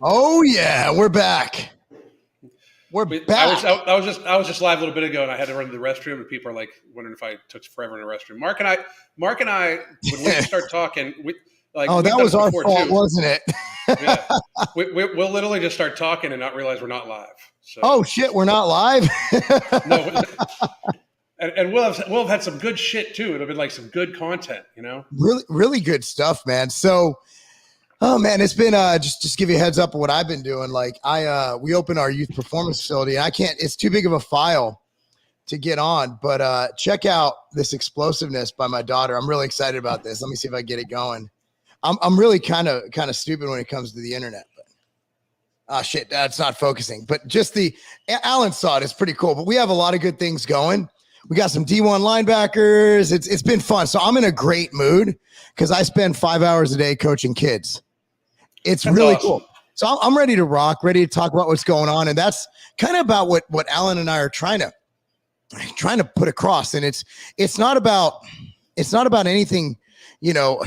Oh yeah, we're back. We're back. I was just live a little bit ago, and I had to run to the restroom, and people are like wondering if I took forever in the restroom. Mark and I, when we start talking, that was our fault, too. Wasn't it? Yeah, we'll literally just start talking and not realize we're not live. So. Oh shit, we're not live. No, and we'll have had some good shit too. It'll be like some good content, you know. Really, really good stuff, man. So. Oh man, it's been just give you a heads up of what I've been doing. Like we opened our youth performance facility, and it's too big of a file to get on, but check out this explosiveness by my daughter. I'm really excited about this. Let me see if I get it going. I'm really kind of stupid when it comes to the internet, but shit, that's not focusing. But just Alan saw it. It's pretty cool. But we have a lot of good things going. We got some D1 linebackers. It's been fun. So I'm in a great mood because I spend 5 hours a day coaching kids. That's really awesome. Cool. So I'm ready to rock, ready to talk about what's going on. And that's kind of about what Alan and I are trying to put across. And it's not about anything,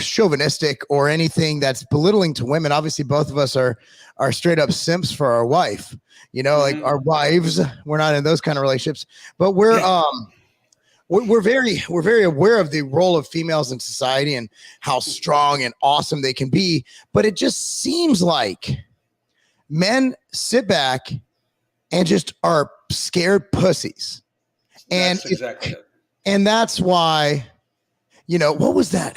chauvinistic or anything that's belittling to women. Obviously, both of us are straight up simps for our wife, like our wives. We're not in those kind of relationships, but we're very aware of the role of females in society and how strong and awesome they can be. But it just seems like men sit back and just are scared pussies. And that's exactly it. And that's why, what was that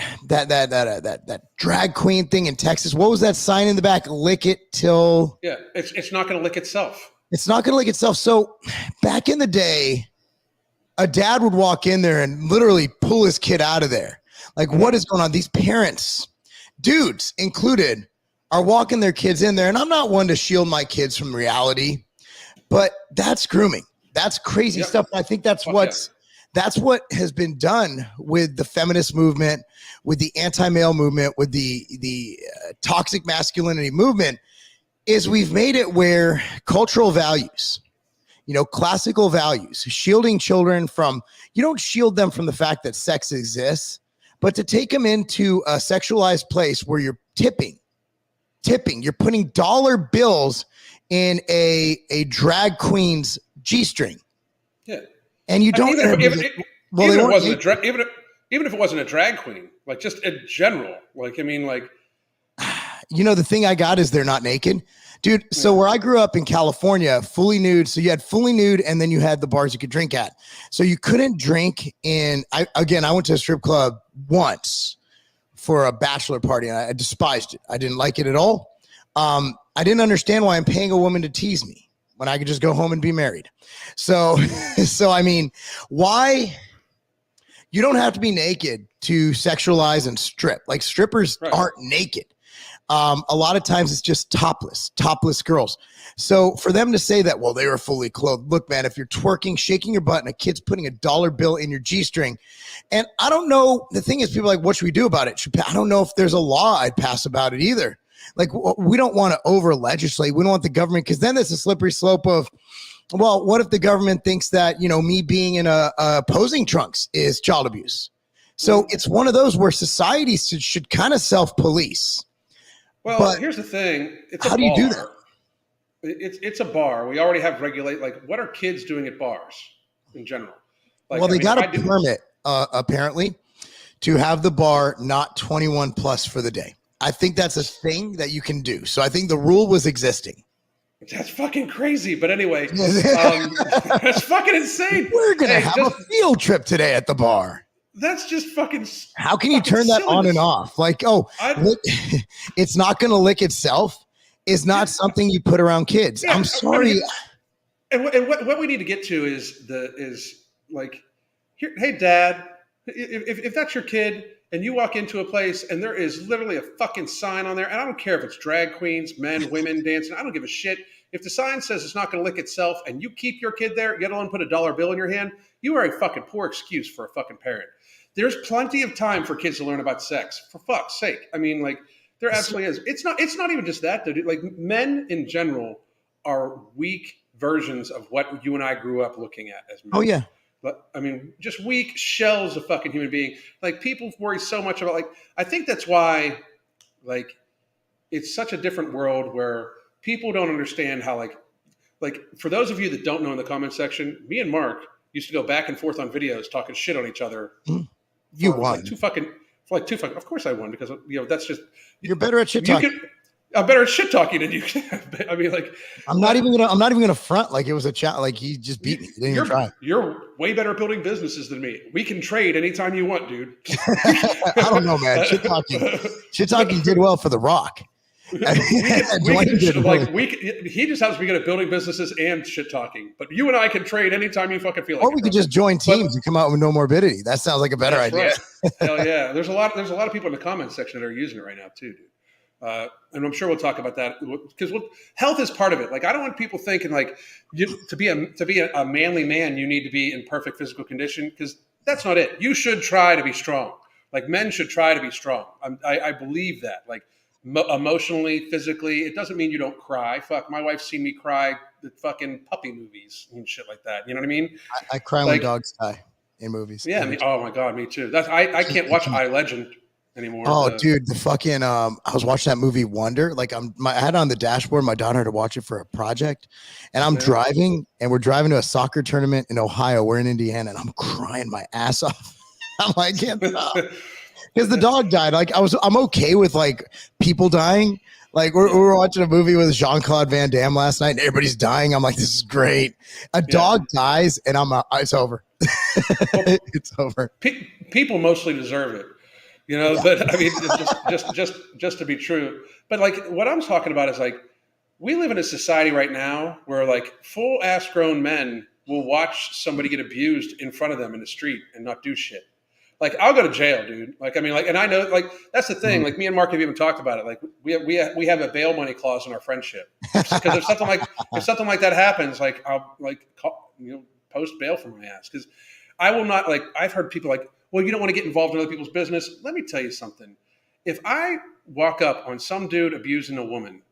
drag queen thing in Texas? What was that sign in the back? Lick it till. Yeah. It's not going to lick itself. It's not going to lick itself. So back in the day, a dad would walk in there and literally pull his kid out of there. Like, what is going on? These parents, dudes included, are walking their kids in there. And I'm not one to shield my kids from reality, but that's grooming. That's crazy stuff. I think that's what has been done with the feminist movement, with the anti-male movement, with the toxic masculinity movement, is we've made it where cultural values, classical values, shielding children from, you don't shield them from the fact that sex exists, but to take them into a sexualized place where you're tipping, you're putting dollar bills in a drag queen's G-string. Yeah. And you don't. Even if it wasn't a drag queen, like just in general, the thing I got is they're not naked. Dude, so where I grew up in California, fully nude. So you had fully nude, and then you had the bars you could drink at. So you couldn't drink I went to a strip club once for a bachelor party, and I despised it. I didn't like it at all. I didn't understand why I'm paying a woman to tease me when I could just go home and be married. So I mean, why? You don't have to be naked to sexualize and strip. Like, strippers aren't naked. A lot of times it's just topless girls. So for them to say that, well, they were fully clothed. Look, man, if you're twerking, shaking your butt, and a kid's putting a dollar bill in your G-string, and I don't know, the thing is, people are like, what should we do about it? I don't know if there's a law I'd pass about it either. Like, we don't want to over legislate. We don't want the government, because then there's a slippery slope of, well, what if the government thinks that, me being in a posing trunks is child abuse? So it's one of those where society should kind of self-police. Well, but here's the thing. How do you do that? It's a bar. We already have what are kids doing at bars in general? They got a permit, apparently, to have the bar not 21 plus for the day. I think that's a thing that you can do. So I think the rule was existing. That's fucking crazy. But anyway, that's fucking insane. We're going to have a field trip today at the bar. That's just fucking. How can you turn that on and off? Like, it's not going to lick itself is not something you put around kids. Yeah, I'm sorry. And what we need to get to is here, hey, Dad, if that's your kid and you walk into a place and there is literally a fucking sign on there, and I don't care if it's drag queens, men, women dancing, I don't give a shit. If the sign says it's not going to lick itself and you keep your kid there, yet alone put a dollar bill in your hand, you are a fucking poor excuse for a fucking parent. There's plenty of time for kids to learn about sex, for fuck's sake. I mean, there absolutely is. It's not even just that, though, dude. Like, men in general are weak versions of what you and I grew up looking at as men. Oh, yeah. But I mean, just weak shells of fucking human being. Like, people worry so much about, I think that's why, it's such a different world where people don't understand how like for those of you that don't know in the comment section, me and Mark used to go back and forth on videos talking shit on each other. You won. Of course I won, because that's just, you're better at shit talking. I'm better at shit talking than you. I mean, like, I'm not even gonna front like it was a chat. Like, you just beat me. You didn't even try. You're way better at building businesses than me. We can trade anytime you want, dude. I don't know, man. Shit talking did well for The Rock. He just has to be good at building businesses and shit talking. But you and I can trade anytime you fucking feel like. Or we could just join teams and come out with no morbidity. That sounds like a better idea. Right. Hell yeah! There's a lot of people in the comment section that are using it right now too, dude. And I'm sure we'll talk about that, because health is part of it. Like, I don't want people thinking like to be a manly man, you need to be in perfect physical condition, because that's not it. You should try to be strong. Like, men should try to be strong. I believe that. Like, emotionally, physically, it doesn't mean you don't cry. Fuck, my wife's seen me cry at fucking puppy movies and shit like that. You know what I mean? I cry when dogs die in movies. Yeah. Oh my God, me too. I can't watch I, Legend anymore. Oh, dude, the fucking I was watching that movie Wonder. Like, I had it on the dashboard. My daughter had to watch it for a project, and I'm driving, and we're driving to a soccer tournament in Ohio. We're in Indiana, and I'm crying my ass off. I'm like, I can't stop. Because the dog died. Like, I'm okay with like people dying. Like, we were watching a movie with Jean-Claude Van Damme last night, and everybody's dying. I'm like, this is great. A dog dies, and it's over. It's over. People mostly deserve it, you know. Yeah. But I mean, just to be true. But like, what I'm talking about is, like, we live in a society right now where like full ass grown men will watch somebody get abused in front of them in the street and not do shit. Like, I'll go to jail, dude. Like, I mean, like, and I know, like, that's the thing. Like, me and Mark have even talked about it. Like, we have a bail money clause in our friendship, because if something like that happens, like, I'll like post bail for my ass, because I will not, like, I've heard people like, well, you don't want to get involved in other people's business. Let me tell you something. If I walk up on some dude abusing a woman,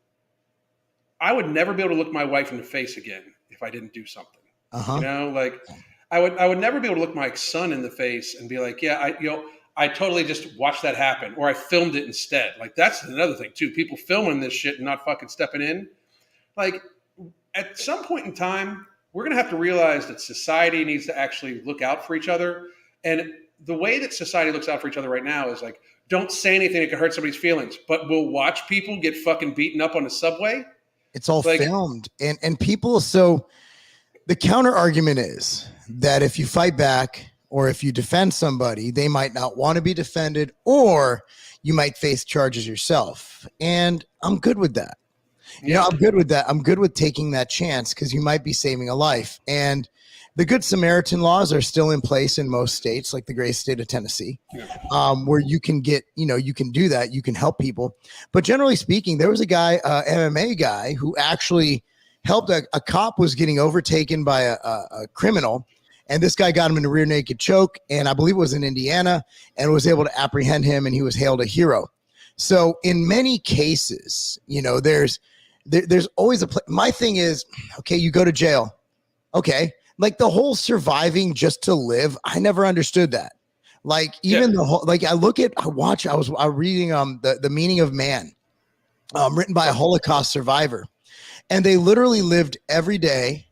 I would never be able to look my wife in the face again if I didn't do something. You know, like, I would never be able to look my son in the face and be like, yeah, I totally just watched that happen, or I filmed it instead. Like, that's another thing too. People filming this shit and not fucking stepping in. Like, at some point in time, we're going to have to realize that society needs to actually look out for each other. And the way that society looks out for each other right now is like, don't say anything that could hurt somebody's feelings, but we'll watch people get fucking beaten up on the subway. It's all like, filmed. And people, so the counter argument is that if you fight back, or if you defend somebody, they might not want to be defended, or you might face charges yourself. And I'm good with that. You know, I'm good with that. I'm good with taking that chance, because you might be saving a life. And the Good Samaritan laws are still in place in most states, like the great state of Tennessee, where you can get, you can do that. You can help people. But generally speaking, there was a guy, MMA guy, who actually helped a cop was getting overtaken by a criminal. And this guy got him in a rear naked choke, and I believe it was in Indiana, and was able to apprehend him, and he was hailed a hero. So in many cases, there's always my thing is, okay, you go to jail. Okay. Like, the whole surviving just to live, I never understood that. Like, even the whole, like, I was reading the Meaning of Man, written by a Holocaust survivor, and they literally lived every day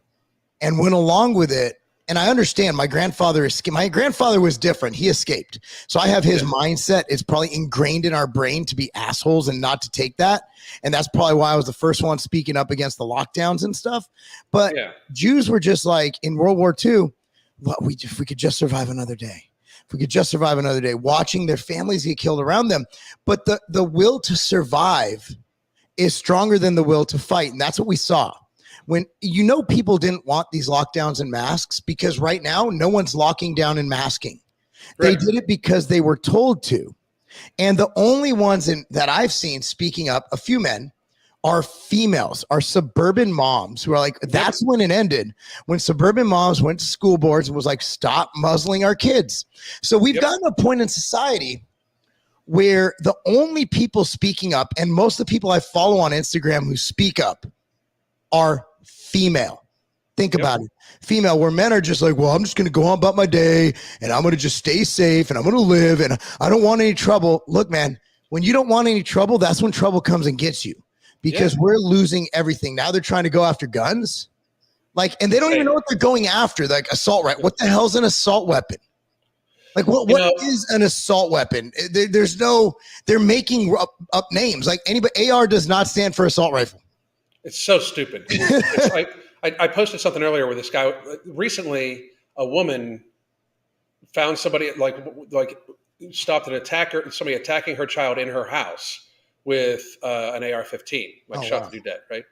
and went along with it. And I understand my grandfather was different. He escaped. So I have his mindset. It's probably ingrained in our brain to be assholes and not to take that. And that's probably why I was the first one speaking up against the lockdowns and stuff. But Jews were just like, in World War II, if we could just survive another day. If we could just survive another day, watching their families get killed around them. But the will to survive is stronger than the will to fight. And that's what we saw. When people didn't want these lockdowns and masks, because right now no one's locking down and masking. Right. They did it because they were told to. And the only ones that I've seen speaking up, a few men, are females, are suburban moms who are like, that's when it ended, when suburban moms went to school boards and was like, stop muzzling our kids. So we've gotten to a point in society where the only people speaking up, and most of the people I follow on Instagram who speak up, are female. Think about it. Female, where men are just like, well, I'm just going to go on about my day, and I'm going to just stay safe, and I'm going to live, and I don't want any trouble. Look, man, when you don't want any trouble, that's when trouble comes and gets you. because we're losing everything. Now they're trying to go after guns. Like, and they don't even know what they're going after. Like assault, right? What the hell's an assault weapon? Like what is an assault weapon? There's no, they're making up names. Like anybody, AR does not stand for assault rifle. It's so stupid. It's like, I posted something earlier where this guy, recently a woman found somebody like stopped an attacker, somebody attacking her child in her house with an AR-15, shot to do dead, right?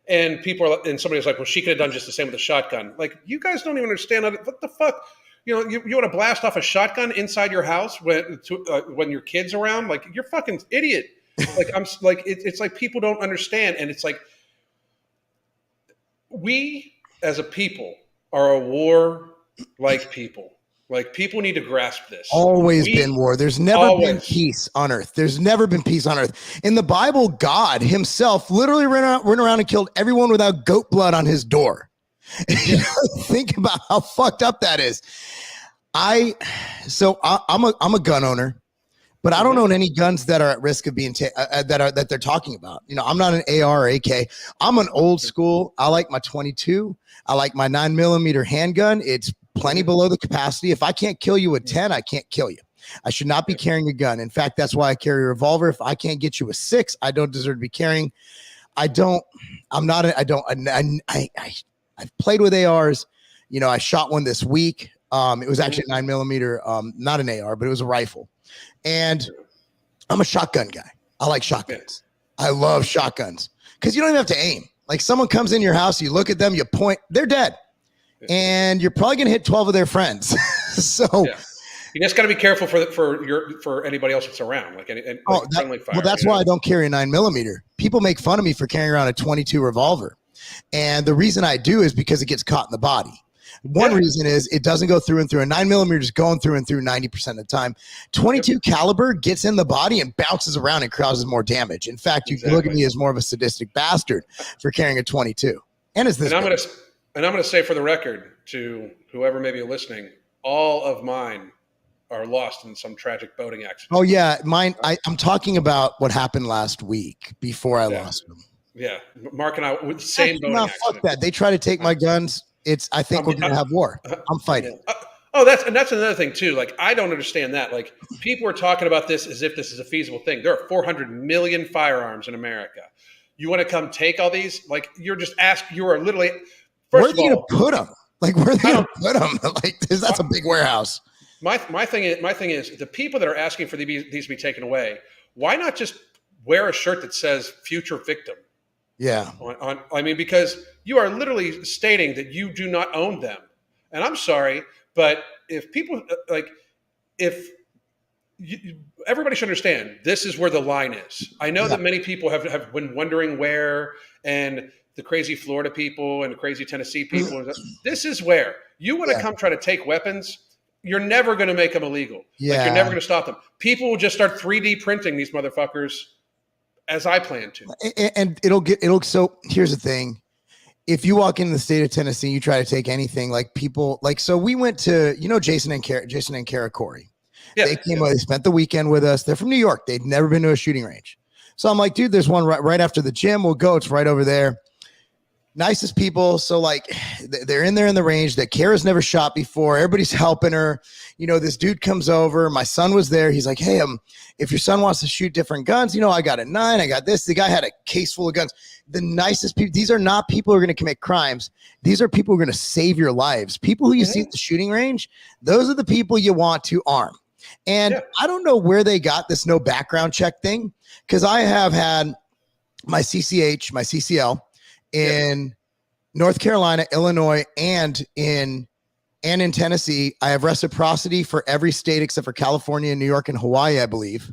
And and somebody was like, well, she could have done just the same with a shotgun. Like, you guys don't even understand what the fuck. You know, you want to blast off a shotgun inside your house when your kid's around? Like, you're fucking idiot. Like, it's like people don't understand, and it's like we as a people are a war-like people. Like, people need to grasp this. Always been war. There's never been peace on earth. There's never been peace on earth. In the Bible, God himself literally ran around and killed everyone without goat blood on his door. Think about how fucked up that is. I'm a gun owner, but I don't own any guns that are at risk of being that they're talking about. You know, I'm not an AR or AK. I'm an old school. I like my 22. I like my 9mm handgun. It's plenty below the capacity. If I can't kill you with 10, I can't kill you. I should not be carrying a gun. In fact, that's why I carry a revolver. If I can't get you a 6, I don't deserve to be carrying. I've played with ARs. You know, I shot one this week. It was actually a 9mm, not an AR, but it was a rifle. And I'm a shotgun guy. I like shotguns. I love shotguns because you don't even have to aim. Like, someone comes in your house, you look at them, you point, they're dead. And you're probably going to hit 12 of their friends. So you just got to be careful for anybody else that's around. That's why I don't carry a 9mm. People make fun of me for carrying around a 22 revolver. And the reason I do is because it gets caught in the body. One reason is it doesn't go through and through. A 9mm is going through and through 90% of the time. 22 caliber gets in the body and bounces around and causes more damage. In fact, you can look at me as more of a sadistic bastard for carrying a 22. And it's this. And I'm going to say for the record to whoever may be listening, all of mine are lost in some tragic boating accident. Oh yeah, mine. I'm talking about what happened last week before I lost them. Yeah, Mark and I with the same boating accident. Fuck that. They try to take my guns. I think we're going to have war. I'm fighting. That's another thing too. Like, I don't understand that. Like, people are talking about this as if this is a feasible thing. There are 400 million firearms in America. You want to come take all these? Like, you are literally. Where are they going to put them? Like, where are they going to put them? Like, that's a big warehouse. My thing is the people that are asking for these to be taken away. Why not just wear a shirt that says "future victim"? Yeah. Because you are literally stating that you do not own them. And I'm sorry, but if people everybody should understand this is where the line is. I know that many people have been wondering where, and the crazy Florida people and the crazy Tennessee people. This is where you want to come try to take weapons. You're never going to make them illegal. Yeah. Like, you're never going to stop them. People will just start 3D printing these motherfuckers, as I plan to. And so here's the thing. If you walk into the state of Tennessee, you try to take anything, like people, like, so we went to, Jason and Kara Corey. Yeah. They came, they spent the weekend with us. They're from New York. They'd never been to a shooting range. So I'm like, dude, there's one right after the gym. We'll go. It's right over there. Nicest people. So like they're in there in the range that Kara's never shot before. Everybody's helping her. This dude comes over. My son was there. He's like, hey, if your son wants to shoot different guns, I got a 9. I got this. The guy had a case full of guns. The nicest people. These are not people who are going to commit crimes. These are people who are going to save your lives. People who you see at the shooting range, those are the people you want to arm. And I don't know where they got this no background check thing, because I have had my CCH, my CCL, in North Carolina, Illinois, and in Tennessee. I have reciprocity for every state except for California, New York, and Hawaii, I believe.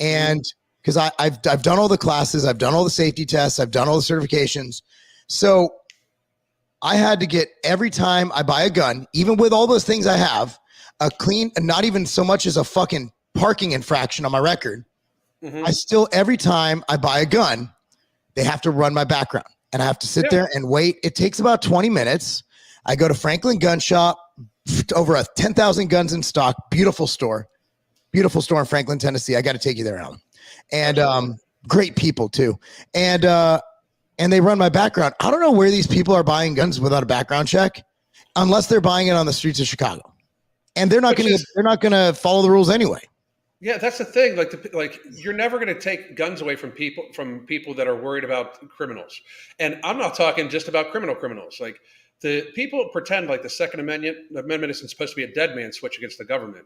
And because I've done all the classes, I've done all the safety tests, I've done all the certifications. So I had to get, every time I buy a gun, even with all those things I have, a clean, not even so much as a fucking parking infraction on my record. I still, every time I buy a gun, they have to run my background. And I have to sit there and wait. It takes about 20 minutes. I go to Franklin Gun Shop, over 10,000 guns in stock. Beautiful store in Franklin, Tennessee. I got to take you there, Alan. And great people too. And they run my background. I don't know where these people are buying guns without a background check, unless they're buying it on the streets of Chicago. And they're not going to follow the rules anyway. Yeah, that's the thing. Like you're never going to take guns away from people that are worried about criminals. And I'm not talking just about criminals. Like the people pretend like the Second Amendment isn't supposed to be a dead man switch against the government.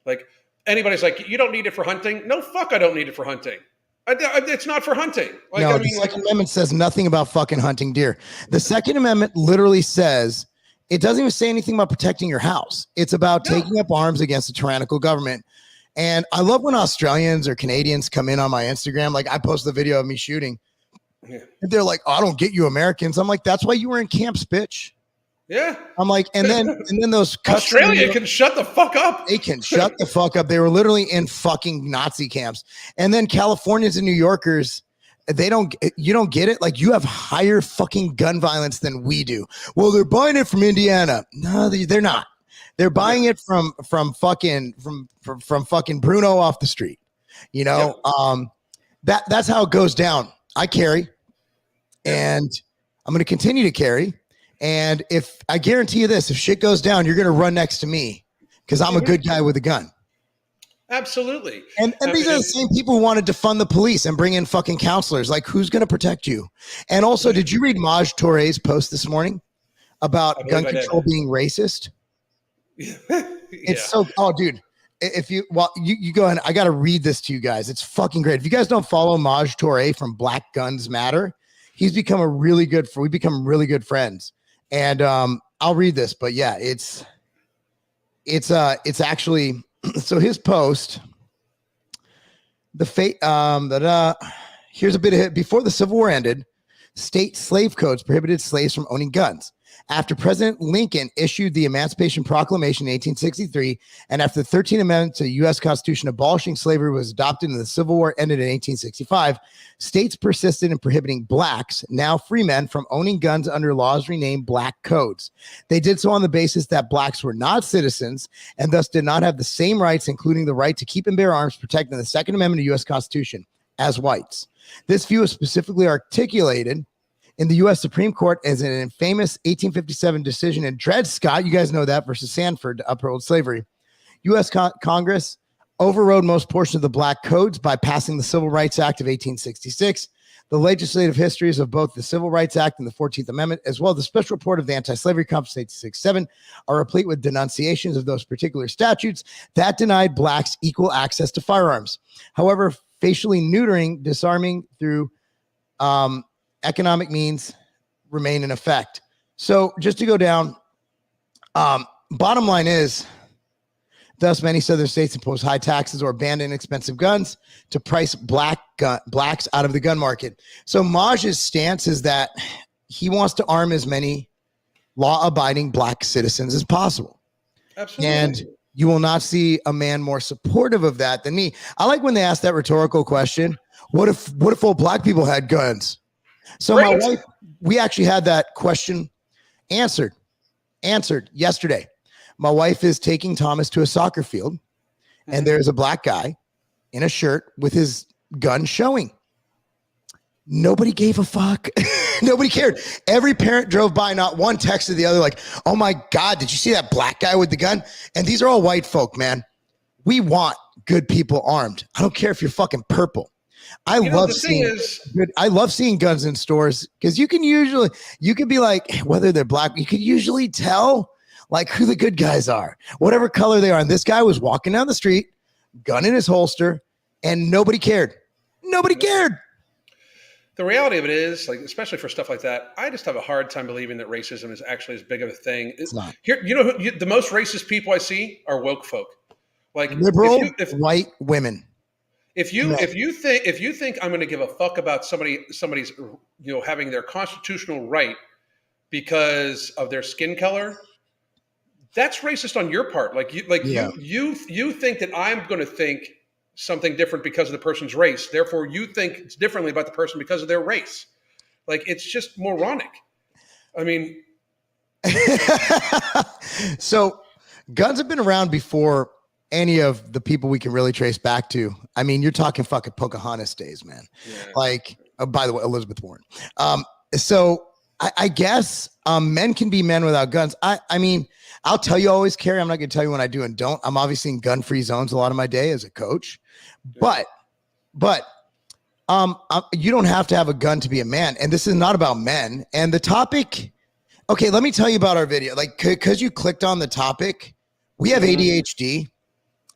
Like anybody's like, you don't need it for hunting. No, fuck, I don't need it for hunting. It's not for hunting. Like, no, the Second Amendment says nothing about fucking hunting deer. The Second Amendment literally says, it doesn't even say anything about protecting your house. It's about taking up arms against a tyrannical government. And I love when Australians or Canadians come in on my Instagram. Like I post the video of me shooting. Yeah. And they're like, oh, I don't get you Americans. I'm like, that's why you were in camps, bitch. Yeah. I'm like, and then those Australia can shut the fuck up. They can shut the fuck up. They were literally in fucking Nazi camps. And then Californians and New Yorkers, you don't get it. Like you have higher fucking gun violence than we do. Well, they're buying it from Indiana. No, they're not. They're buying it from fucking Bruno off the street. You know, that's how it goes down. I carry, and I'm going to continue to carry. And if I guarantee you this, if shit goes down, you're going to run next to me because I'm a good guy with a gun. Absolutely. And these are the same people who wanted to fund the police and bring in fucking counselors. Like, who's going to protect you? And also, did you read Maj Touré's post this morning about gun control being racist? It's so, oh, dude. If you go ahead, I got to read this to you guys. It's fucking great. If you guys don't follow Maj Touré from Black Guns Matter, we've become really good friends. And I'll read this, but yeah, it's actually, so his post, here's a bit of it. Before the Civil War ended, state slave codes prohibited slaves from owning guns. After President Lincoln issued the Emancipation Proclamation in 1863, and after the 13th Amendment to the U.S. Constitution abolishing slavery was adopted and the Civil War ended in 1865, states persisted in prohibiting blacks, now free men, from owning guns under laws renamed Black Codes. They did so on the basis that blacks were not citizens and thus did not have the same rights, including the right to keep and bear arms protected in the Second Amendment to the U.S. Constitution, as whites. This view is specifically articulated in the U.S. Supreme Court as an infamous 1857 decision in Dred Scott, you guys know that, versus Sanford to uphold slavery. U.S. Congress overrode most portions of the Black Codes by passing the Civil Rights Act of 1866. The legislative histories of both the Civil Rights Act and the 14th Amendment, as well as the special report of the Anti-Slavery Conference 1867, are replete with denunciations of those particular statutes that denied blacks equal access to firearms. However, facially neutering, disarming through economic means remain in effect. So just to go down, bottom line is, thus many southern states impose high taxes or ban inexpensive guns to price blacks out of the gun market. So Maj's stance is that he wants to arm as many law-abiding black citizens as possible. Absolutely. And you will not see a man more supportive of that than me. I like when they ask that rhetorical question, what if all black people had guns? So my wife, we actually had that question answered yesterday. My wife is taking Thomas to a soccer field, and there's a black guy in a shirt with his gun showing. Nobody gave a fuck. Nobody cared. Every parent drove by, not one texted the other like, oh my God, did you see that black guy with the gun? And these are all white folk, man. We want good people armed. I don't care if you're fucking purple. I love seeing guns in stores because you can be like, whether they're black, you can usually tell like who the good guys are, whatever color they are. And this guy was walking down the street, gun in his holster, and nobody cared. Nobody cared. The reality of it is, like, especially for stuff like that, I just have a hard time believing that racism is actually as big of a thing. It's not. Here, the most racist people I see are woke folk, like liberal white women. If you think I'm going to give a fuck about somebody's having their constitutional right because of their skin color, that's racist on your part. You think that I'm going to think something different because of the person's race. Therefore, you think differently about the person because of their race. Like, it's just moronic. I mean, so guns have been around before any of the people we can really trace back to. I mean, you're talking fucking Pocahontas days, man. Yeah. Like, by the way, Elizabeth Warren. So I guess men can be men without guns. I mean, I'll tell you, I always carry. I'm not going to tell you when I do and don't. I'm obviously in gun-free zones a lot of my day as a coach, but you don't have to have a gun to be a man. And this is not about men. And the topic, okay, let me tell you about our video. Like, because you clicked on the topic, we have ADHD.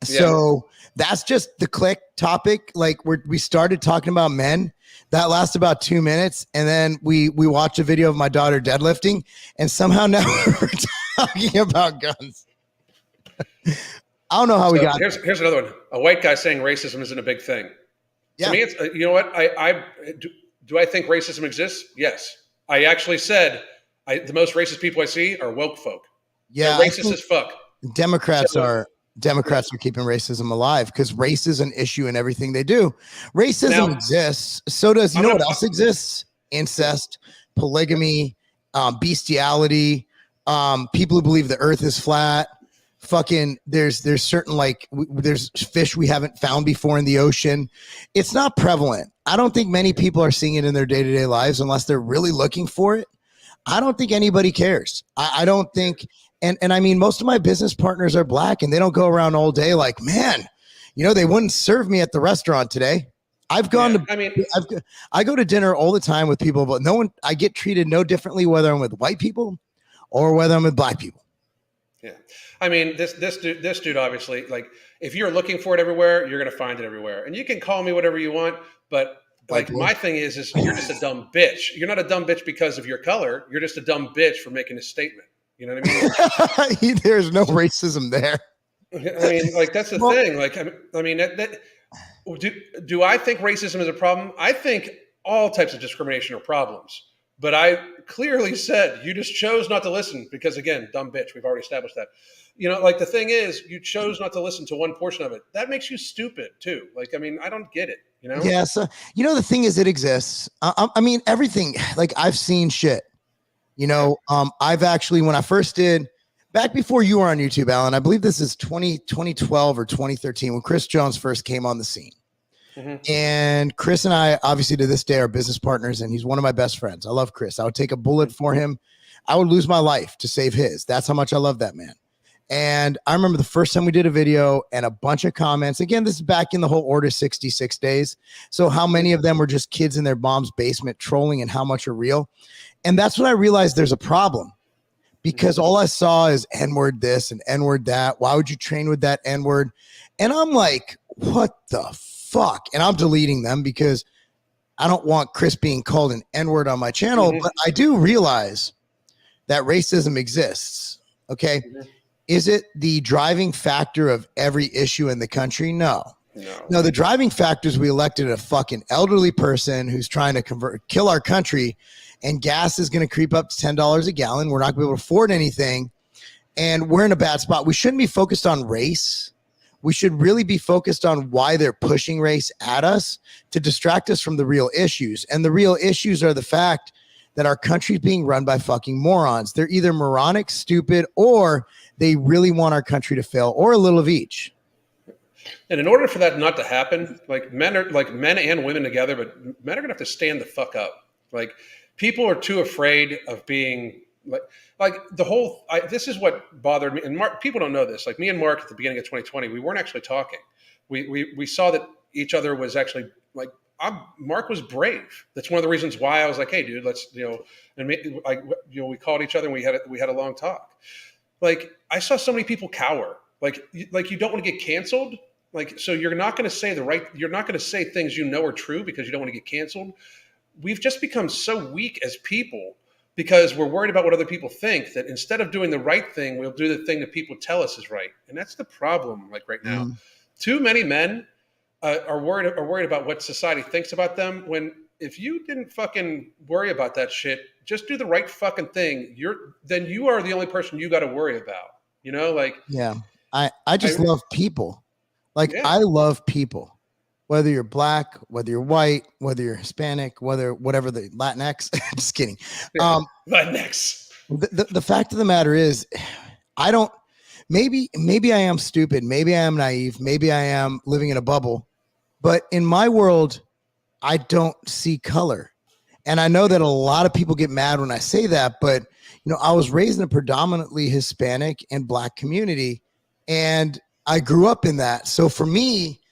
So that's just the click topic. Like we started talking about men. That lasted about 2 minutes. And then we watched a video of my daughter deadlifting. And somehow now we're talking about guns. I don't know how we got here's another one. A white guy saying racism isn't a big thing. Yeah. To me, it's, you know what? Do I think racism exists? Yes. I actually said the most racist people I see are woke folk. Yeah. They're racist as fuck. Democrats are keeping racism alive because race is an issue in everything they do. Racism exists. So does, you know what else exists? Incest, polygamy, bestiality, people who believe the earth is flat. Fucking there's certain there's fish we haven't found before in the ocean. It's not prevalent. I don't think many people are seeing it in their day-to-day lives unless they're really looking for it. I don't think anybody cares. I don't think, and I mean, most of my business partners are black and they don't go around all day like, man, you know, they wouldn't serve me at the restaurant today. I've gone I go to dinner all the time with people, but I get treated no differently whether I'm with white people or whether I'm with black people. Yeah. I mean, this dude, obviously, like, if you're looking for it everywhere, you're going to find it everywhere. And you can call me whatever you want, but like my thing is you're just a dumb bitch. You're not a dumb bitch because of your color. You're just a dumb bitch for making a statement. You know what I mean? There's no racism there. I mean, like, that's the thing. Like, I mean, do I think racism is a problem? I think all types of discrimination are problems. But I clearly said you just chose not to listen because, again, dumb bitch. We've already established that. You know, like, the thing is, you chose not to listen to one portion of it. That makes you stupid too. Like, I mean, I don't get it. You know? Yeah. So, you know, the thing is, it exists. I mean, everything. Like, I've seen shit. You know, I've actually, when I first did, back before you were on YouTube, Alan, I believe this is 2012 or 2013 when Chris Jones first came on the scene. Mm-hmm. And Chris and I, obviously, to this day, are business partners, and he's one of my best friends. I love Chris. I would take a bullet for him. I would lose my life to save his. That's how much I love that man. And I remember the first time we did a video and a bunch of comments. Again, this is back in the whole Order 66 days. So how many of them were just kids in their mom's basement trolling and how much are real? And that's when I realized there's a problem. Because all I saw is N-word this and N-word that. Why would you train with that N-word? And I'm like, what the fuck? And I'm deleting them because I don't want Chris being called an N-word on my channel. Mm-hmm. But I do realize that racism exists. Okay. Mm-hmm. Is it the driving factor of every issue in the country? No. No, the driving factor is we elected a fucking elderly person who's trying to kill our country, and gas is going to creep up to $10 a gallon. We're not going to be able to afford anything, and we're in a bad spot. We shouldn't be focused on race. We should really be focused on why they're pushing race at us to distract us from the real issues. And the real issues are the fact that our country's being run by fucking morons. They're either moronic, stupid, or they really want our country to fail, or a little of each. And in order for that not to happen, like, men and women together, but men are gonna have to stand the fuck up. Like, people are too afraid of being like the whole. This is what bothered me. And Mark, people don't know this. Like, me and Mark at the beginning of 2020, we weren't actually talking. We saw that each other was actually like. Mark was brave. That's one of the reasons why I was like, hey, dude, let's, you know, and we called each other and we had a long talk. Like, I saw so many people cower. Like you don't want to get canceled. Like, so you're not going to say you're not going to say things you know are true because you don't want to get canceled. We've just become so weak as people because we're worried about what other people think that instead of doing the right thing, we'll do the thing that people tell us is right. And that's the problem. Like, right now, too many men are worried about what society thinks about them. When if you didn't fucking worry about that shit, just do the right fucking thing. Then you are the only person you got to worry about. You know, like, yeah, I just love people. Like, yeah. I love people, whether you're black, whether you're white, whether you're Hispanic, whatever the Latinx. Just kidding. Latinx. The fact of the matter is, maybe I am stupid. Maybe I am naive. Maybe I am living in a bubble. But in my world, I don't see color. And I know that a lot of people get mad when I say that, but I was raised in a predominantly Hispanic and Black community, and I grew up in that. So for me,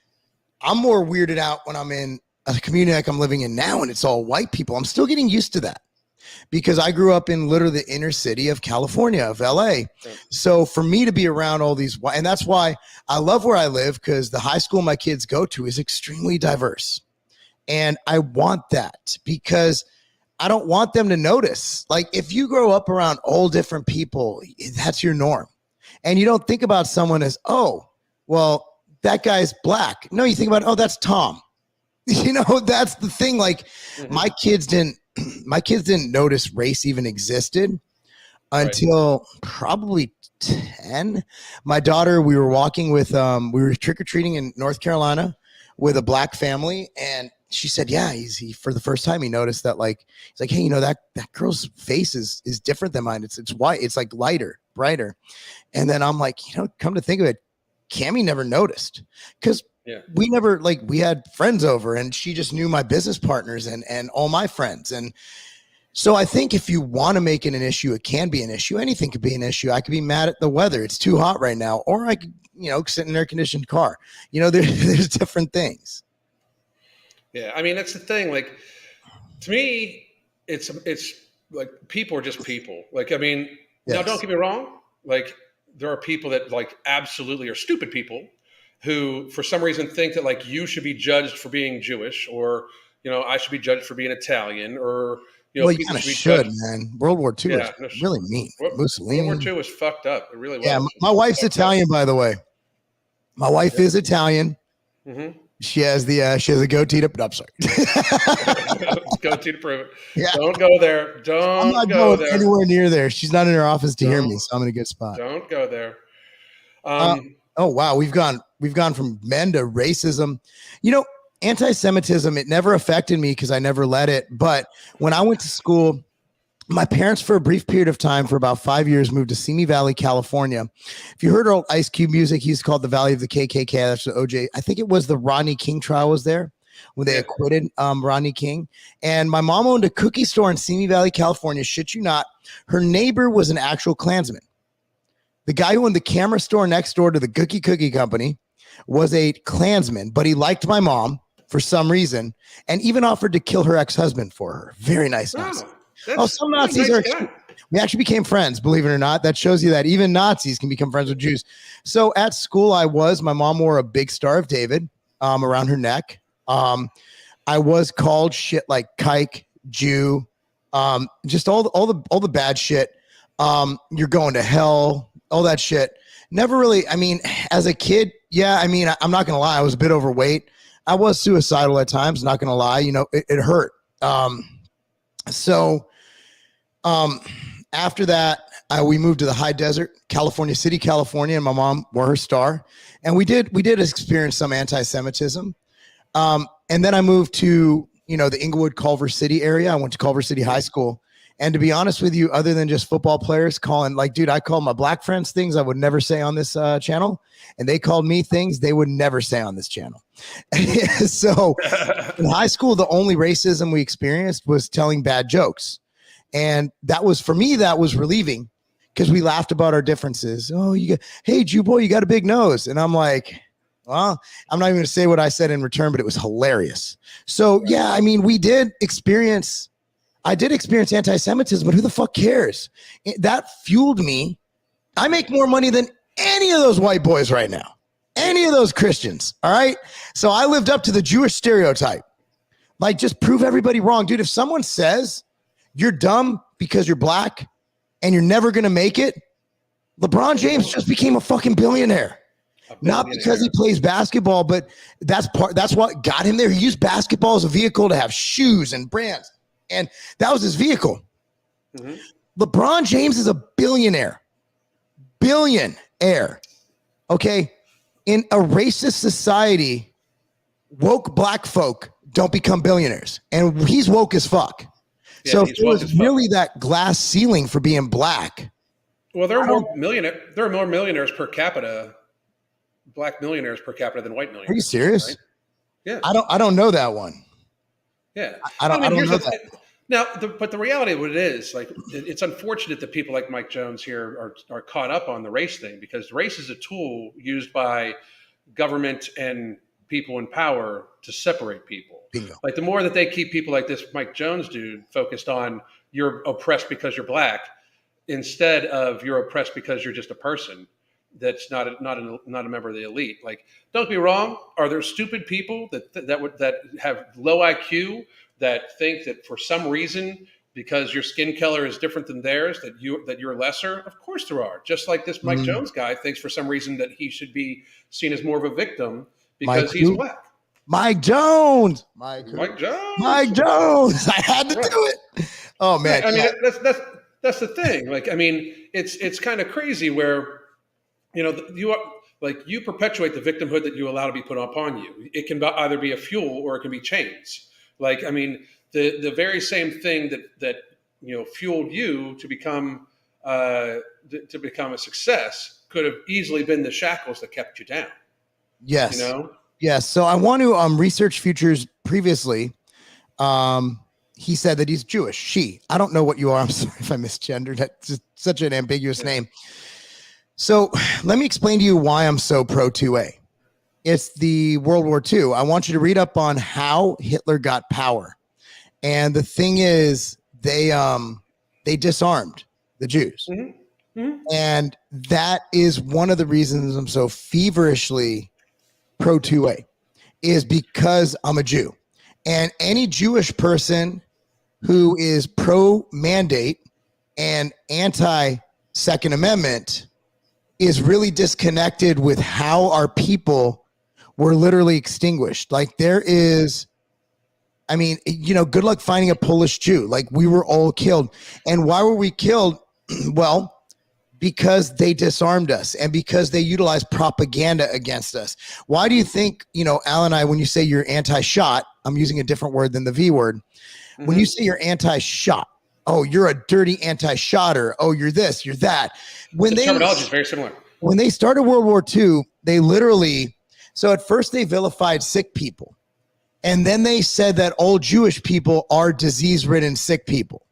I'm more weirded out when I'm in a community like I'm living in now and it's all white people. I'm still getting used to that because I grew up in literally the inner city of California, of LA. So for me to be around all these, and that's why I love where I live, because the high school my kids go to is extremely diverse. And I want that because I don't want them to notice. Like, if you grow up around all different people, that's your norm. And you don't think about someone as, oh, well, that guy's Black. No, you think about, oh, that's Tom. That's the thing. Like, my kids didn't notice race even existed until probably 10. My daughter, we were walking with, we were trick-or-treating in North Carolina with a Black family, and she said, yeah, he for the first time, he noticed that, like, he's like, hey, that girl's face is different than mine. It's white. It's like lighter, brighter. And then I'm like, come to think of it, Cammie never noticed, because we never, like, we had friends over and she just knew my business partners and all my friends. And so I think if you want to make it an issue, it can be an issue. Anything could be an issue. I could be mad at the weather. It's too hot right now. Or I could, sit in an air-conditioned car. There's different things. Yeah, I mean, that's the thing. Like, to me, it's like, people are just people. Like, I mean, now, don't get me wrong. Like, there are people that, like, absolutely are stupid people who, for some reason, think that, like, you should be judged for being Jewish, or I should be judged for being Italian, or well, you kind of should, man. World War II was really mean. Mussolini. World War II was fucked up. It really was. Yeah, my wife's Italian, by the way. My wife is Italian. Mm-hmm. She has a goatee to. I'm sorry. Goatee to prove it. Yeah. Don't go there. I'm not going anywhere near there. She's not in her office to hear me, so I'm in a good spot. Don't go there. Oh wow, we've gone from men to racism. Anti-Semitism, it never affected me because I never let it. But when I went to school, my parents, for a brief period of time, for about 5 years, moved to Simi Valley, California. If you heard old Ice Cube music, he's called the Valley of the KKK. That's the OJ. I think it was the Rodney King trial was there when they acquitted Rodney King. And my mom owned a cookie store in Simi Valley, California. Shit you not. Her neighbor was an actual Klansman. The guy who owned the camera store next door to the Cookie Company was a Klansman, but he liked my mom for some reason and even offered to kill her ex-husband for her. Very nice Nazi. Some Nazis we actually became friends, believe it or not. That shows you that even Nazis can become friends with Jews. So at school, my mom wore a big Star of David around her neck. I was called shit like kike, Jew, just all the bad shit. You're going to hell, all that shit. Never really, I mean, as a kid, I'm not going to lie. I was a bit overweight. I was suicidal at times, not going to lie. It hurt. After that, we moved to the high desert, California City, California, and my mom wore her star. And we did experience some anti-Semitism. And then I moved to, the Inglewood, Culver City area. I went to Culver City High School. And to be honest with you, other than just football players calling, like, dude, I call my Black friends things I would never say on this channel. And they called me things they would never say on this channel. So in high school, the only racism we experienced was telling bad jokes. And that was, for me, that was relieving because we laughed about our differences. Oh, hey, Jew boy, you got a big nose. And I'm like, well, I'm not even going to say what I said in return, but it was hilarious. So, yeah, I mean, I did experience anti-Semitism, but who the fuck cares? That fueled me. I make more money than any of those white boys right now, any of those Christians. All right. So I lived up to the Jewish stereotype. Like, just prove everybody wrong. Dude, if someone says you're dumb because you're Black and you're never going to make it, LeBron James just became a fucking billionaire. Not because he plays basketball, but that's what got him there. He used basketball as a vehicle to have shoes and brands. And that was his vehicle. Mm-hmm. LeBron James is a billionaire. Okay. In a racist society, woke Black folk don't become billionaires. And he's woke as fuck. Yeah, so if it was really that glass ceiling for being Black, Well, there are more millionaires per capita, black millionaires per capita than white millionaires. Are you serious? Right? Yeah. I don't know that one. Yeah. I don't Here's know the that. now, but the reality of what it is, like, it's unfortunate that people like Mike Jones here are caught up on the race thing, because race is a tool used by government and people in power to separate people. Bingo. Like, the more that they keep people like this Mike Jones dude focused on you're oppressed because you're black, instead of you're oppressed because you're just a person that's not a member of the elite. Like, don't be wrong. Are there stupid people that have low IQ that think that for some reason, because your skin color is different than theirs, that you're lesser? Of course there are. Just like this Mike Jones guy thinks for some reason that he should be seen as more of a victim because he's black. Mike Jones. Mike Jones. Mike Jones. I had to do it. Oh man. I mean, that's the thing. Like, I mean, it's kind of crazy where, you perpetuate the victimhood that you allow to be put upon you. It can either be a fuel or it can be chains. Like, I mean, the very same thing that fueled you to become a success could have easily been the shackles that kept you down. Yes. Yes. So I want to research Futures previously. He said that he's Jewish. I don't know what you are. I'm sorry if I misgendered. That's just such an ambiguous name. So let me explain to you why I'm so pro 2A. It's the World War II. I want you to read up on how Hitler got power. And the thing is, they disarmed the Jews. Mm-hmm. Mm-hmm. And that is one of the reasons I'm so feverishly pro 2A, is because I'm a Jew. And any Jewish person who is pro mandate and anti Second Amendment is really disconnected with how our people were literally extinguished. Like, there is, I mean, good luck finding a Polish Jew. Like, we were all killed. And why were we killed? Well, because they disarmed us and because they utilized propaganda against us. Why do you think, Al and I, when you say you're anti-shot, I'm using a different word than the V word. Mm-hmm. When you say you're anti-shot, oh, you're a dirty anti-shotter. Oh, you're this, you're that. The terminology is very similar. When they started World War II, they literally, so at first they vilified sick people. And then they said that all Jewish people are disease-ridden sick people.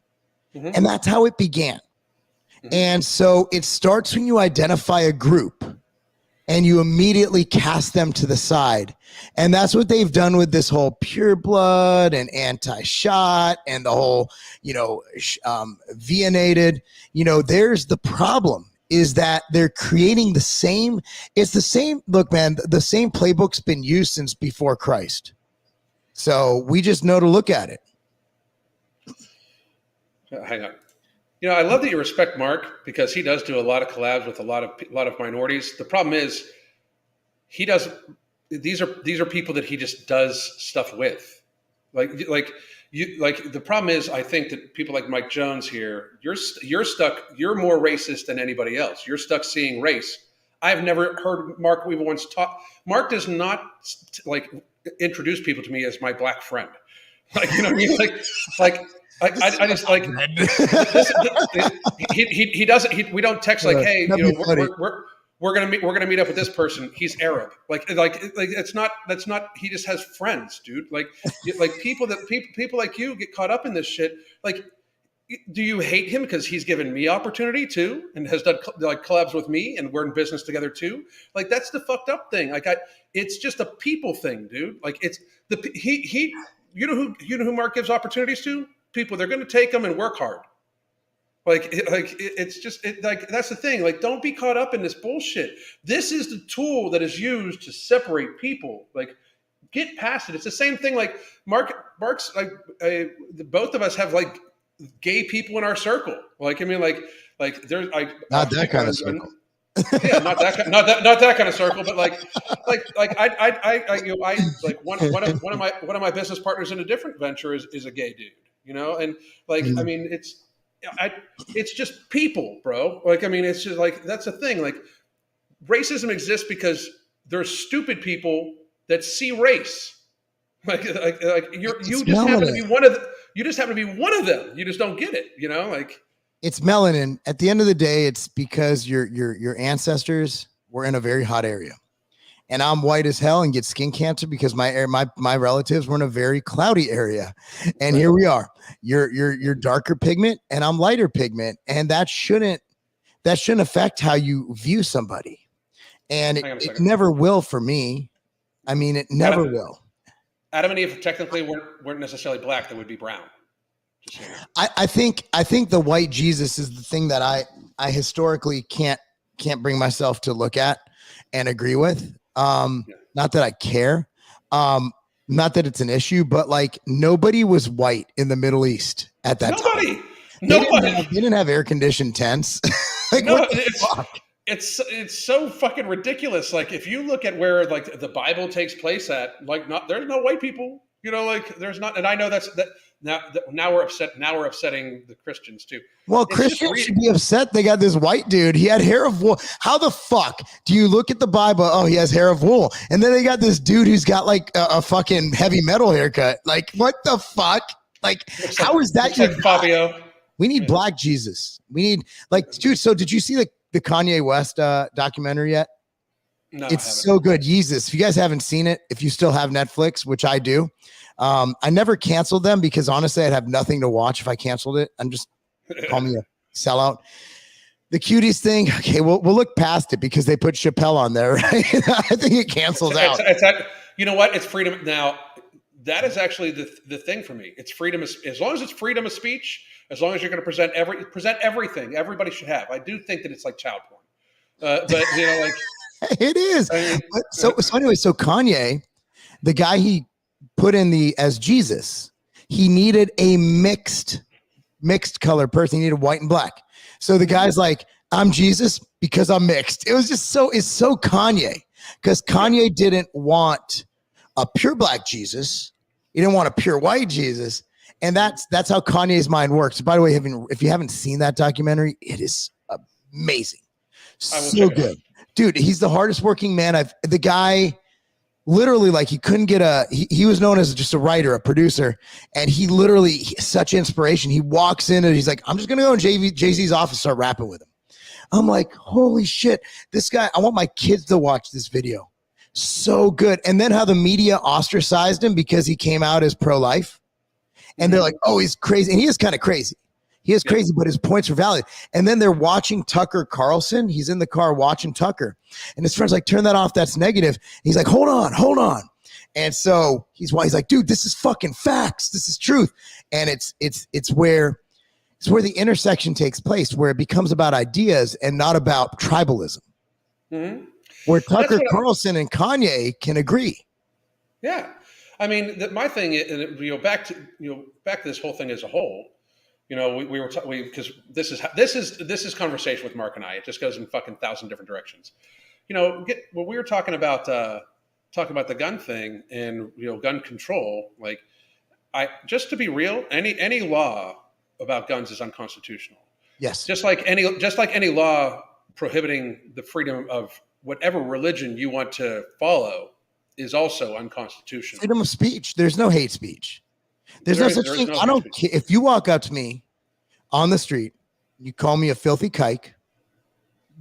Mm-hmm. And that's how it began. Mm-hmm. And so it starts when you identify a group and you immediately cast them to the side. And that's what they've done with this whole pure blood and anti-shot and the whole, venated. There's the problem, is that they're creating the same. It's the same. Look, man, the same playbook's been used since before Christ. So we just know to look at it. Hang on. I love that you respect Mark, because he does do a lot of collabs with a lot of minorities. The problem is, these are people that he just does stuff with. The problem is, I think that people like Mike Jones here, you're stuck. You're more racist than anybody else. You're stuck seeing race. I've never heard Mark even once talk. Mark does not introduce people to me as my black friend. I just like he doesn't. We don't text hey, we're gonna meet up with this person. He's Arab. It's not. That's not. He just has friends, dude. People like you get caught up in this shit. Do you hate him because he's given me opportunity too, and has done collabs with me, and we're in business together too? That's the fucked up thing. It's just a people thing, dude. It's he. You know who Mark gives opportunities to? People. They're going to take them and work hard. It's just that's the thing. Don't be caught up in this bullshit. This is the tool that is used to separate people. Get past it. It's the same thing. Mark's both of us have gay people in our circle. There's not that kind of circle. Yeah, not that kind of circle, but one of my business partners in a different venture is a gay dude, and I mean, it's just people, bro. It's just that's the thing. Racism exists because there's stupid people that see race. You just happen to be one of them. You just don't get it. It's melanin. At the end of the day, it's because your ancestors were in a very hot area. And I'm white as hell and get skin cancer because my relatives were in a very cloudy area. And here we are. You're darker pigment and I'm lighter pigment. And that shouldn't affect how you view somebody. And it never will for me. I mean, it never will. Adam and Eve technically weren't necessarily black. They would be brown. I think the white Jesus is the thing that I historically can't bring myself to look at and agree with. Not that I care. Not that it's an issue, but like nobody was white in the Middle East at that time. Nobody. They didn't have air conditioned tents. Like, no, it's so fucking ridiculous. Like if you look at where like the Bible takes place at, like there's no white people. You know, like there's not, and I know that now we're upset. Now we're upsetting the Christians too. Well, Christians should be upset. They got this white dude. He had hair of wool. How the fuck do you look at the Bible? Oh, he has hair of wool. And then they got this dude who's got like a fucking heavy metal haircut. Like what the fuck? Like how is that? Like Fabio. We need black Jesus. We need like, dude. So did you see the Kanye West documentary yet? No, it's so good. Jesus. If you guys haven't seen it, if you still have Netflix, which I do, I never canceled them because honestly, I'd have nothing to watch if I canceled it. I'm just call me a sellout. The cuties thing. Okay, we'll look past it because they put Chappelle on there, right? I think it cancels out. You know what? It's freedom. Now, that is actually the thing for me. It's freedom. As long as it's freedom of speech, as long as you're going to present everything everybody should have. I do think that it's like child porn. But you know, like it is. So anyway, so Kanye, the guy he put in as Jesus, he needed a mixed color person. He needed white and black. So the guy's like, I'm Jesus because I'm mixed. It was just it's so Kanye because Kanye didn't want a pure black Jesus. He didn't want a pure white Jesus. And that's how Kanye's mind works. By the way, if you haven't seen that documentary, it is amazing. So good. Dude, he's the hardest working man. The guy literally, like, he couldn't get he was known as just a writer, a producer, and he literally such inspiration. He walks in and he's like, I'm just gonna go in Jay-Z's office, start rapping with him. I'm like, holy shit, this guy, I want my kids to watch this video. So good. And then how the media ostracized him because he came out as pro-life. And they're like, oh, he's crazy. And he is kind of crazy. He is crazy, but his points are valid. And then they're watching Tucker Carlson. He's in the car watching Tucker. And his friend's like, turn that off. That's negative. And he's like, hold on. And so he's like, dude, this is fucking facts. This is truth. And it's where the intersection takes place, where it becomes about ideas and not about tribalism. Mm-hmm. Where Tucker Carlson and Kanye can agree. Yeah. I mean, my thing is, and back to this whole thing as a whole. You know, we were because this is conversation with Mark and I. It just goes in fucking 1,000 different directions. You know, when we were talking about the gun thing and gun control. Like, just to be real, any law about guns is unconstitutional. Yes. Just like any law prohibiting the freedom of whatever religion you want to follow is also unconstitutional. Freedom of speech. There's no hate speech. There's no such thing. I don't care if you walk up to me on the street, you call me a filthy kike,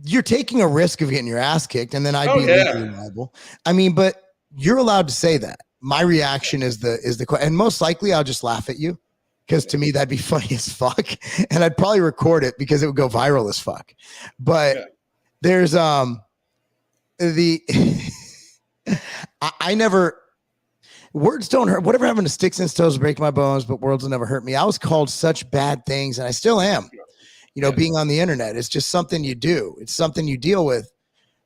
you're taking a risk of getting your ass kicked, and then I'd be legally liable. I mean, but you're allowed to say that. My reaction is and most likely I'll just laugh at you because to me that'd be funny as fuck, and I'd probably record it because it would go viral as fuck. But there's I never. Words don't hurt. Whatever happened to sticks and stones break my bones, but words will never hurt me. I was called such bad things, and I still am. Being on the internet, it's just something you do. It's something you deal with.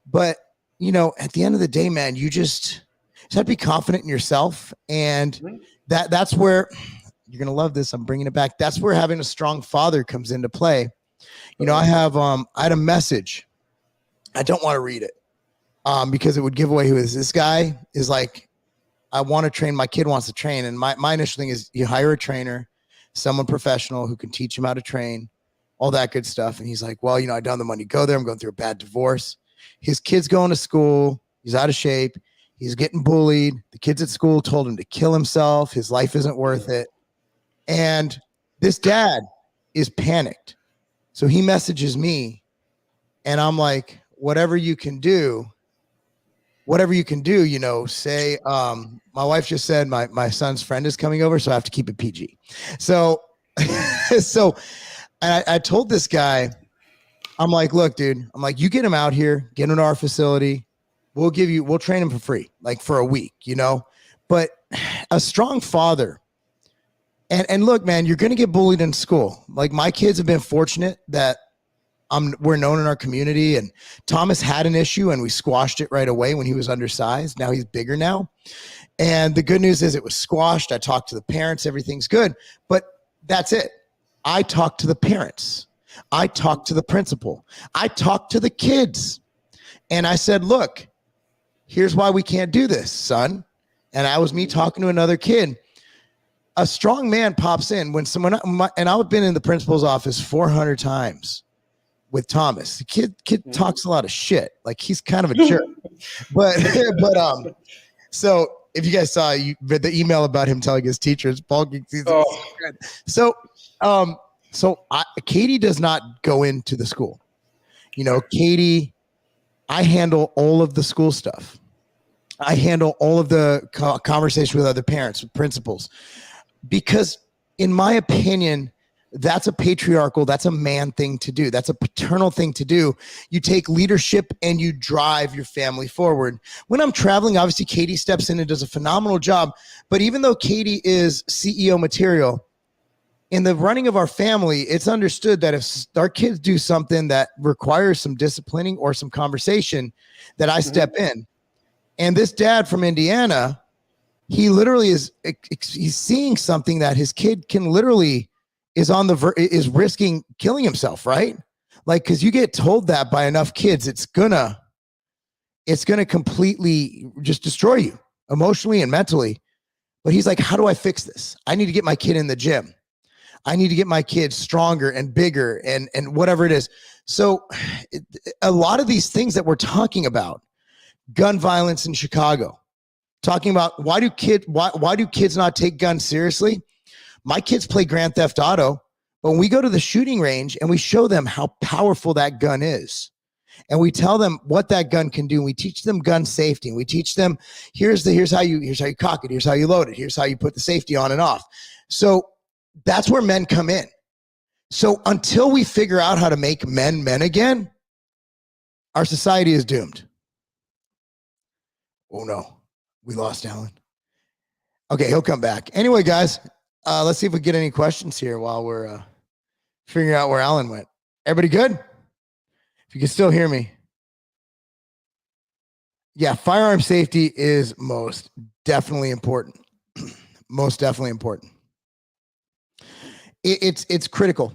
But at the end of the day, man, you just have to be confident in yourself, and that's where you're gonna love this. I'm bringing it back. That's where having a strong father comes into play. I had a message. I don't want to read it because it would give away who is this guy is like. I want to train. My kid wants to train. And my initial thing is you hire a trainer, someone professional who can teach him how to train, all that good stuff. And he's like, well, I don't have the money to go there. I'm going through a bad divorce. His kid's going to school. He's out of shape. He's getting bullied. The kids at school told him to kill himself. His life isn't worth it. And this dad is panicked. So he messages me and I'm like, whatever you can do, say, my wife just said my son's friend is coming over, so I have to keep it PG. So, and I told this guy, I'm like, look, dude, you get him out here, get him to our facility. We'll train him for free, like for a week, but a strong father. And look, man, you're going to get bullied in school. Like my kids have been fortunate that we're known in our community, and Thomas had an issue and we squashed it right away when he was undersized. Now he's bigger now. And the good news is it was squashed. I talked to the parents, everything's good, but that's it. I talked to the parents. I talked to the principal. I talked to the kids. And I said, look, here's why we can't do this, son. And that was me talking to another kid. A strong man pops in when someone, and I've been in the principal's office 400 times with Thomas. The kid talks a lot of shit. Like he's kind of a jerk. but so if you guys saw the email about him telling his teachers, Katie does not go into the school. Katie, I handle all of the school stuff. I handle all of the conversation with other parents, with principals, because in my opinion, that's a man thing to do. That's a paternal thing to do. You take leadership and you drive your family forward. When I'm traveling, obviously Katie steps in and does a phenomenal job. But even though Katie is CEO material, in the running of our family, it's understood that if our kids do something that requires some disciplining or some conversation, that I step in. And this dad from Indiana, he literally he's seeing something that his kid can literally is risking killing himself, right? Like, because you get told that by enough kids, it's gonna completely just destroy you emotionally and mentally. But he's like, how do I fix this? I need to get my kid in the gym. I need to get my kids stronger and bigger and whatever it is. So a lot of these things that we're talking about, gun violence in Chicago, talking about why do kids not take guns seriously? My kids play Grand Theft Auto, but when we go to the shooting range and we show them how powerful that gun is, and we tell them what that gun can do, and we teach them gun safety, and we teach them here's how you cock it, here's how you load it, here's how you put the safety on and off. So that's where men come in. So until we figure out how to make men again, our society is doomed. Oh no, we lost Alan. Okay, he'll come back. Anyway, guys, let's see if we get any questions here while we're figuring out where Alan went. Everybody good? If you can still hear me. Yeah, firearm safety is most definitely important. Most definitely important. It's critical.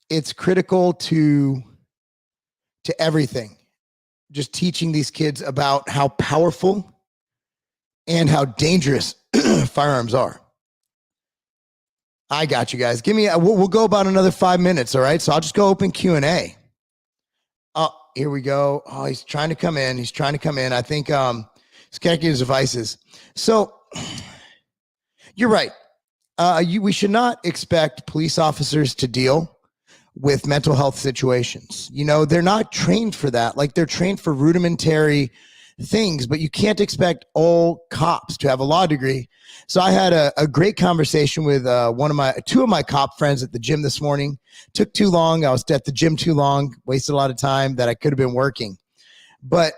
It's critical to everything. Just teaching these kids about how powerful and how dangerous firearms are. I got you guys. We'll go about another 5 minutes. All right. So I'll just go open Q&A. Oh, here we go. Oh, he's trying to come in. I think he's connecting his devices. So you're right. We should not expect police officers to deal with mental health situations. They're not trained for that. Like they're trained for rudimentary things, but you can't expect all cops to have a law degree. So I had a great conversation with two of my cop friends at the gym this morning. Took too long. I was at the gym too long, wasted a lot of time that I could have been working. But,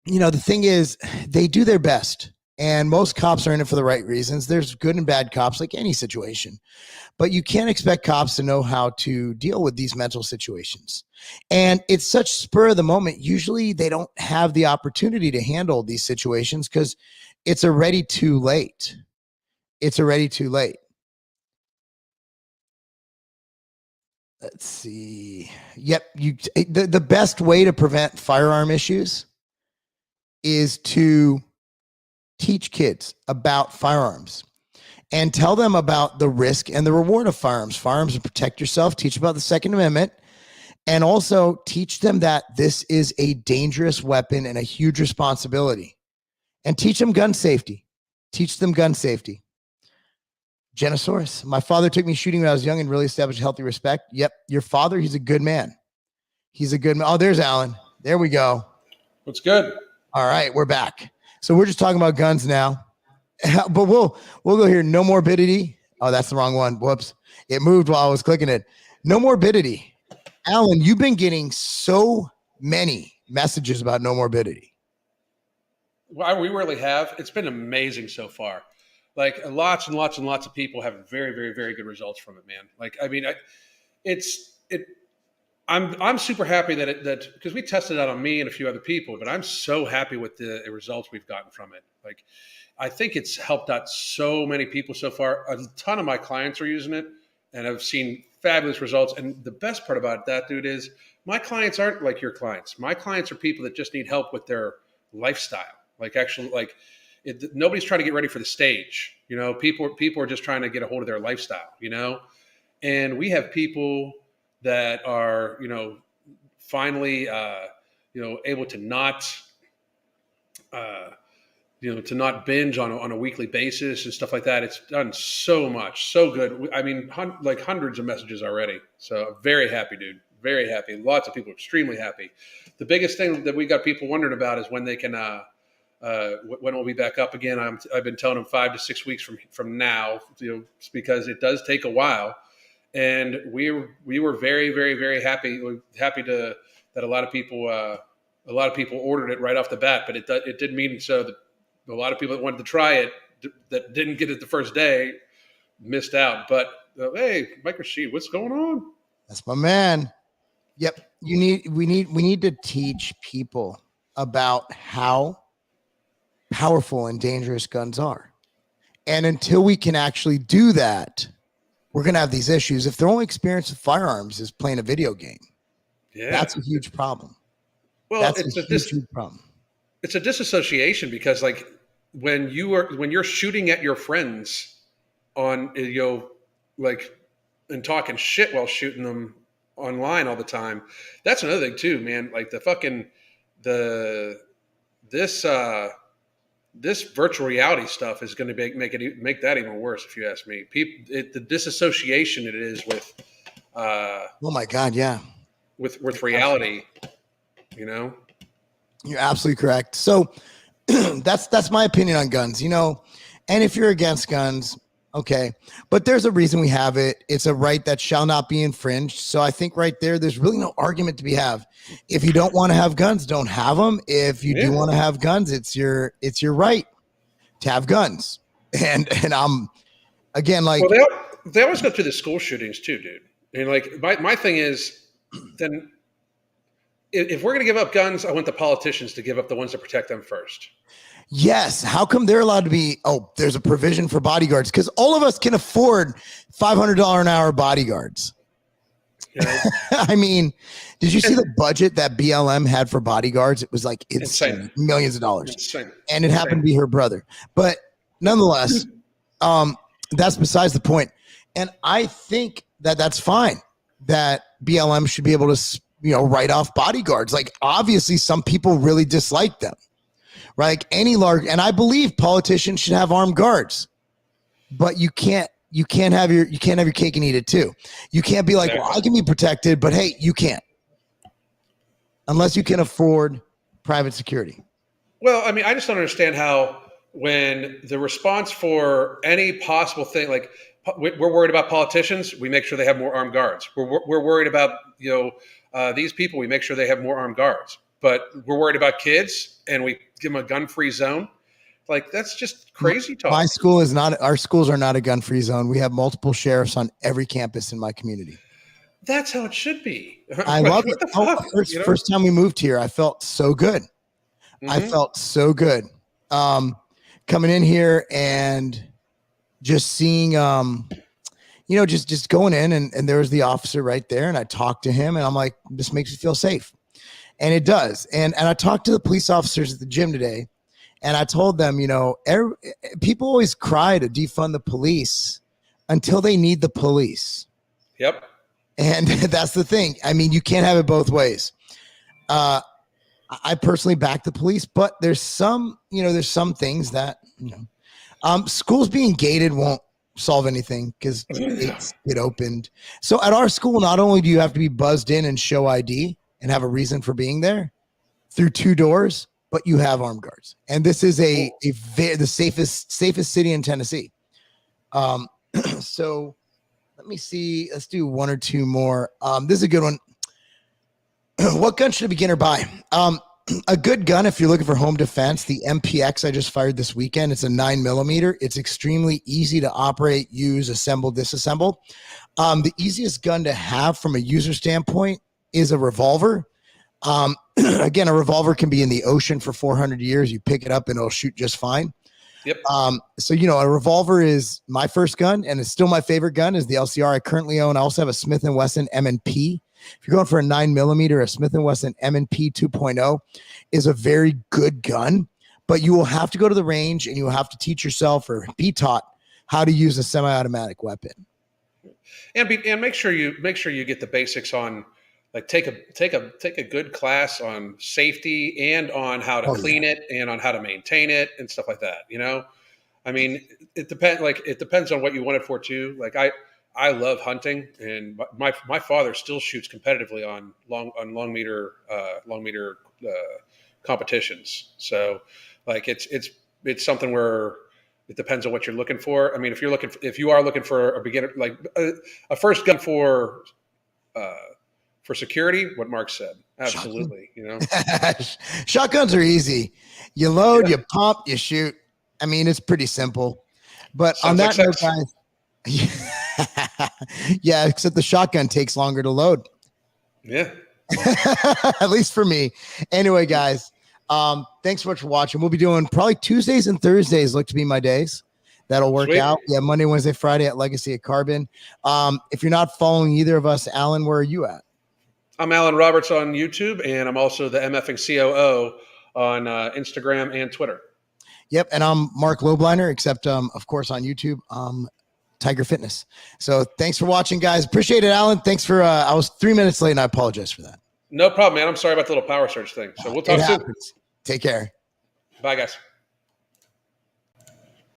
the thing is, they do their best. And most cops are in it for the right reasons. There's good and bad cops like any situation. But you can't expect cops to know how to deal with these mental situations. And it's such spur of the moment. Usually they don't have the opportunity to handle these situations because it's already too late. Let's see. Yep. The best way to prevent firearm issues is to teach kids about firearms and tell them about the risk and the reward of firearms. Firearms to protect yourself, teach about the Second Amendment, and also teach them that this is a dangerous weapon and a huge responsibility. And teach them gun safety. Genosaurus. My father took me shooting when I was young and really established healthy respect. Yep. Your father, he's a good man. He's a good man. Oh, there's Alan. There we go. What's good? All right, we're back. So we're just talking about guns now. But we'll go here. No morbidity. Oh, that's the wrong one. Whoops. It moved while I was clicking it. No morbidity. Alan, you've been getting so many messages about no morbidity. Well, we really have. It's been amazing so far. Like lots and lots and lots of people have very, very, very good results from it, man. Like, I mean, I'm super happy that because we tested it out on me and a few other people, but I'm so happy with the results we've gotten from it. Like, I think it's helped out so many people so far. A ton of my clients are using it, and I've seen fabulous results. And the best part about that, dude, is my clients aren't like your clients. My clients are people that just need help with their lifestyle. Like, actually, like nobody's trying to get ready for the stage. You know, people are just trying to get a hold of their lifestyle. You know, and we have people that are, you know, finally, able to not, to not binge on a weekly basis and stuff like that. It's done so much, so good. I mean, like hundreds of messages already. So very happy, dude. Very happy. Lots of people extremely happy. The biggest thing that we got people wondering about is when they can, when we'll be back up again. I've been telling them 5 to 6 weeks from now, because it does take a while. And we were very, very, very happy that a lot of people ordered it right off the bat. But it did mean so that a lot of people that wanted to try it that didn't get it the first day missed out. But hey, Mike Rashid, what's going on? That's my man. Yep. We need to teach people about how powerful and dangerous guns are. And until we can actually do that, we're going to have these issues. If their only experience with firearms is playing a video game, that's a huge problem. Well, that's a huge problem. It's a disassociation because, like, when you're shooting at your friends on, like, and talking shit while shooting them online all the time, that's another thing too, man. Like this virtual reality stuff is going to make that even worse, if you ask me. The disassociation it is with. Oh my God, yeah. With reality, you know. You're absolutely correct. So that's my opinion on guns. And if you're against guns, okay, but there's a reason we have it. It's a right that shall not be infringed. So I think right there's really no argument to be have. If you don't want to have guns, don't have them. If you do want to have guns, it's your right to have guns. And I'm again, like, well, they always go through the school shootings too, dude. And like my thing is, then if we're going to give up guns, I want the politicians to give up the ones that protect them first. Yes. How come they're allowed to be? Oh, there's a provision for bodyguards because all of us can afford $500 an hour bodyguards. Yeah. I mean, did you see the budget that BLM had for bodyguards? It was like insane. Millions of dollars. Insane. And it happened to be her brother. But nonetheless, that's besides the point. And I think that that's fine that BLM should be able to, write off bodyguards. Like, obviously, some people really dislike them. Right? And I believe politicians should have armed guards, but you can't have your cake and eat it too. You can't be like, well, I can be protected, but hey, you can't, unless you can afford private security. Well, I mean, I just don't understand how when the response for any possible thing, like we're worried about politicians, we make sure they have more armed guards. We're worried about, these people, we make sure they have more armed guards. But we're worried about kids and we give them a gun-free zone. Like, that's just crazy talk. Our schools are not a gun-free zone. We have multiple sheriffs on every campus in my community. That's how it should be. I love it. First time we moved here, I felt so good. Mm-hmm. I felt so good. Coming in here and just seeing, just going in and there was the officer right there and I talked to him and I'm like, this makes me feel safe. And it does. And I talked to the police officers at the gym today and I told them, people always cry to defund the police until they need the police. Yep. And that's the thing. I mean, you can't have it both ways. I personally back the police, but there's some things that, schools being gated won't solve anything because gates get opened. So at our school, not only do you have to be buzzed in and show ID and have a reason for being there through 2 doors, but you have armed guards. And this is the safest city in Tennessee. So let me see. Let's do 1 or 2 more. This is a good one. What gun should a beginner buy? A good gun, if you're looking for home defense, the MPX I just fired this weekend. It's a 9mm. It's extremely easy to operate, use, assemble, disassemble. The easiest gun to have from a user standpoint is a revolver. Again, a revolver can be in the ocean for 400 years. You pick it up and it'll shoot just fine. Yep. So, you know, a revolver is my first gun, and it's still my favorite gun is the LCR I currently own. I also have a Smith & Wesson M&P. If you're going for a 9mm, a Smith & Wesson M&P 2.0 is a very good gun, but you will have to go to the range and you will have to teach yourself or be taught how to use a semi-automatic weapon. And make sure you get the basics on, like, take a good class on safety and on how to clean it and on how to maintain it and stuff like that. You know, I mean, it depends on what you want it for too. Like I love hunting, and my father still shoots competitively on long meter competitions. So, like, it's something where it depends on what you're looking for. I mean, if you are looking for a beginner, like a first gun for security, what Mark said, absolutely. You know, shotguns are easy. You load, you pump, you shoot. I mean, it's pretty simple. But Sounds on that like note, guys. Yeah, except the shotgun takes longer to load. Yeah. At least for me. Anyway, guys, thanks so much for watching. We'll be doing probably Tuesdays and Thursdays look to be my days. That'll work out. Yeah, Monday, Wednesday, Friday at Legacy of Carbon. If you're not following either of us, Alan, where are you at? I'm Alan Roberts on YouTube, and I'm also the MFing COO on Instagram and Twitter. Yep, and I'm Marc Lobliner, except of course on YouTube. Tiger Fitness. So thanks for watching, guys. Appreciate it, Alan. Thanks for I was 3 minutes late and I apologize for that. No problem, man. I'm sorry about the little power surge thing. So we'll talk soon. Take care. Bye, guys.